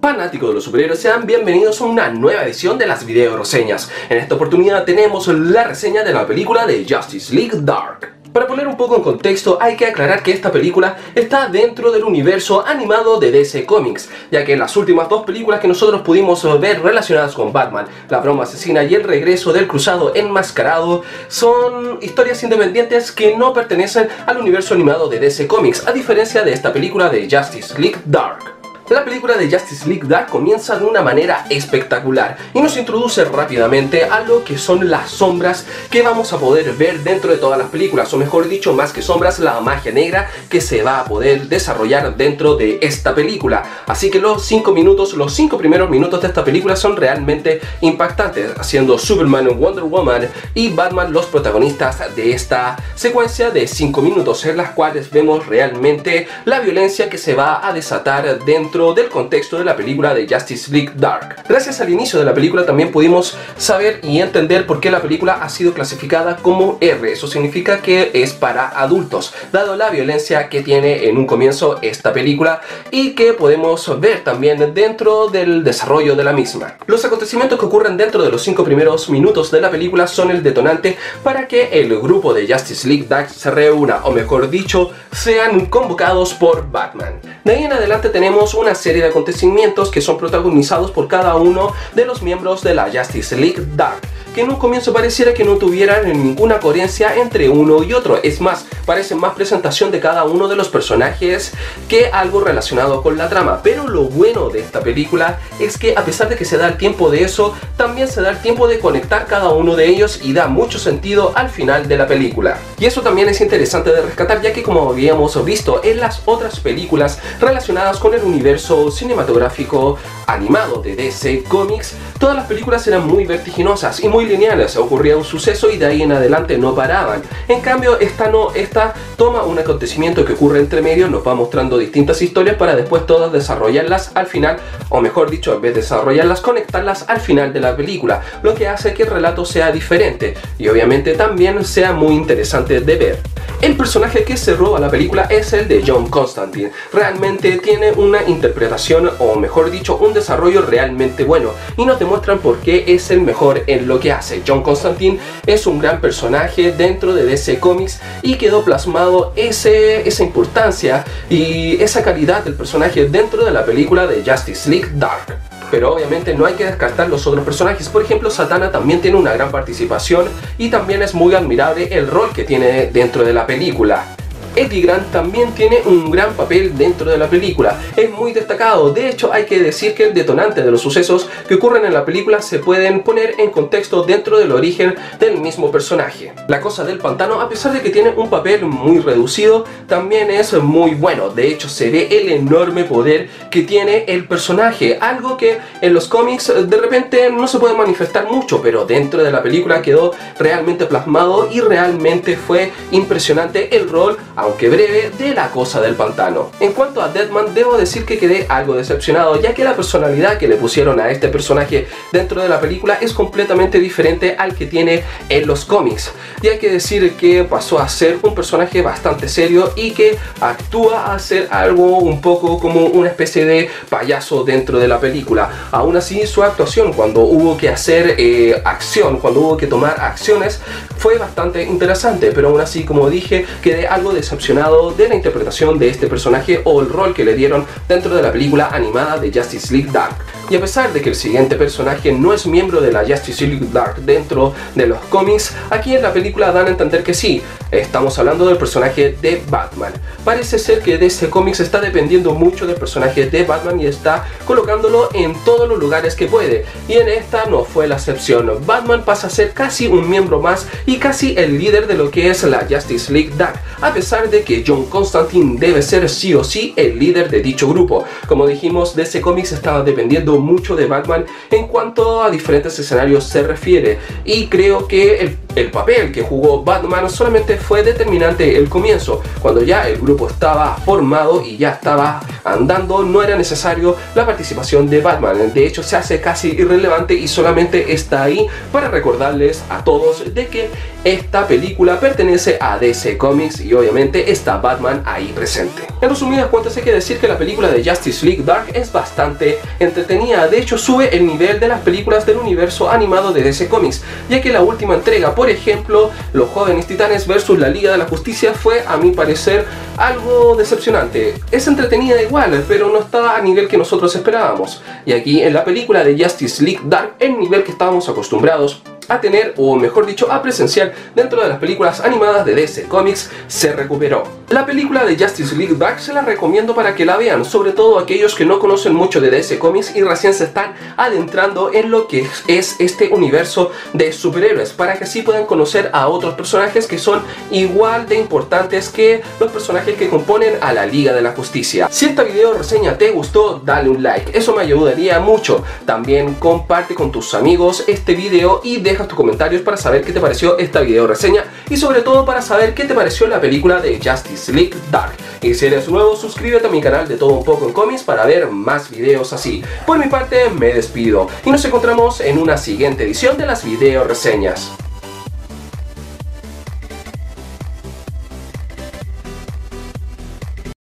Fanáticos de los superhéroes, sean bienvenidos a una nueva edición de las video reseñas. En esta oportunidad tenemos la reseña de la película de Justice League Dark. Para poner un poco en contexto, hay que aclarar que esta película está dentro del universo animado de DC Comics, ya que las últimas dos películas que nosotros pudimos ver relacionadas con Batman, La Broma Asesina y El Regreso del Cruzado Enmascarado, son historias independientes que no pertenecen al universo animado de DC Comics, a diferencia de esta película de Justice League Dark. La película de Justice League Dark comienza de una manera espectacular y nos introduce rápidamente a lo que son las sombras que vamos a poder ver dentro de todas las películas, o mejor dicho, más que sombras, la magia negra que se va a poder desarrollar dentro de esta película. Así que los 5 primeros minutos de esta película son realmente impactantes, siendo Superman, Wonder Woman y Batman los protagonistas de esta secuencia de 5 minutos, en las cuales vemos realmente la violencia que se va a desatar dentro del contexto de la película de Justice League Dark. Gracias al inicio de la película también pudimos saber y entender por qué la película ha sido clasificada como R. Eso significa que es para adultos, dado la violencia que tiene en un comienzo esta película y que podemos ver también dentro del desarrollo de la misma. Los acontecimientos que ocurren dentro de los 5 primeros minutos de la película son el detonante para que el grupo de Justice League Dark se reúna, o mejor dicho, sean convocados por Batman. De ahí en adelante tenemos una serie de acontecimientos que son protagonizados por cada uno de los miembros de la Justice League Dark, que en un comienzo pareciera que no tuvieran ninguna coherencia entre uno y otro. Es más, parece más presentación de cada uno de los personajes que algo relacionado con la trama. Pero lo bueno de esta película es que, a pesar de que se da el tiempo de eso, también se da el tiempo de conectar cada uno de ellos y da mucho sentido al final de la película. Y eso también es interesante de rescatar, ya que, como habíamos visto en las otras películas relacionadas con el universo cinematográfico animado de DC Comics, todas las películas eran muy vertiginosas y muy lineales. Ocurría un suceso y de ahí en adelante no paraban. En cambio, esta toma un acontecimiento que ocurre entre medio, nos va mostrando distintas historias para después todas desarrollarlas al final, o mejor dicho, en vez de desarrollarlas, conectarlas al final de la película, lo que hace que el relato sea diferente y obviamente también sea muy interesante de ver. El personaje que se roba la película es el de John Constantine. Realmente tiene una interpretación, o mejor dicho, un desarrollo realmente bueno, y nos demuestran por qué es el mejor en lo que hace. John Constantine es un gran personaje dentro de DC Comics y quedó plasmado esa importancia y esa calidad del personaje dentro de la película de Justice League Dark. Pero obviamente no hay que descartar los otros personajes. Por ejemplo, Zatanna también tiene una gran participación y también es muy admirable el rol que tiene dentro de la película. Eddie Grant también tiene un gran papel dentro de la película, es muy destacado. De hecho, hay que decir que el detonante de los sucesos que ocurren en la película se pueden poner en contexto dentro del origen del mismo personaje. La Cosa del Pantano, a pesar de que tiene un papel muy reducido, también es muy bueno. De hecho, se ve el enorme poder que tiene el personaje, algo que en los cómics de repente no se puede manifestar mucho, pero dentro de la película quedó realmente plasmado y realmente fue impresionante el rol, aunque breve, de La Cosa del Pantano. En cuanto a Deadman, debo decir que quedé algo decepcionado, ya que la personalidad que le pusieron a este personaje dentro de la película es completamente diferente al que tiene en los cómics. Y hay que decir que pasó a ser un personaje bastante serio y que actúa a ser algo un poco como una especie de payaso dentro de la película. Aún así, su actuación cuando hubo que hacer acción, cuando hubo que tomar acciones, fue bastante interesante, pero aún así, como dije, quedé algo decepcionado de la interpretación de este personaje o el rol que le dieron dentro de la película animada de Justice League Dark. Y a pesar de que el siguiente personaje no es miembro de la Justice League Dark dentro de los cómics, aquí en la película dan a entender que sí. Estamos hablando del personaje de Batman. Parece ser que DC Comics está dependiendo mucho del personaje de Batman y está colocándolo en todos los lugares que puede. Y en esta no fue la excepción. Batman pasa a ser casi un miembro más y casi el líder de lo que es la Justice League Dark, a pesar de que John Constantine debe ser sí o sí el líder de dicho grupo. Como dijimos, DC Comics estaba dependiendo mucho de Batman en cuanto a diferentes escenarios se refiere, y creo que El papel que jugó Batman solamente fue determinante el comienzo. Cuando ya el grupo estaba formado y ya estaba andando, no era necesario la participación de Batman. De hecho, se hace casi irrelevante y solamente está ahí para recordarles a todos de que esta película pertenece a DC Comics y obviamente está Batman ahí presente. En resumidas cuentas, hay que decir que la película de Justice League Dark es bastante entretenida. De hecho, sube el nivel de las películas del universo animado de DC Comics, ya que la última entrega, por ejemplo, Los Jóvenes Titanes vs la Liga de la Justicia, fue a mi parecer algo decepcionante. Es entretenida igual, pero no estaba a nivel que nosotros esperábamos. Y aquí en la película de Justice League Dark, el nivel que estábamos acostumbrados a tener, o mejor dicho, a presenciar dentro de las películas animadas de DC Comics, se recuperó. La película de Justice League Dark se la recomiendo para que la vean, sobre todo aquellos que no conocen mucho de DC Comics y recién se están adentrando en lo que es este universo de superhéroes, para que así puedan conocer a otros personajes que son igual de importantes que los personajes que componen a la Liga de la Justicia. Si esta video reseña te gustó, dale un like, eso me ayudaría mucho. También comparte con tus amigos este video y deja tus comentarios para saber qué te pareció esta video reseña y sobre todo para saber qué te pareció la película de Justice League Dark. Y si eres nuevo, suscríbete a mi canal de Todo Un Poco en Cómics para ver más videos así. Por mi parte me despido y nos encontramos en una siguiente edición de las video reseñas.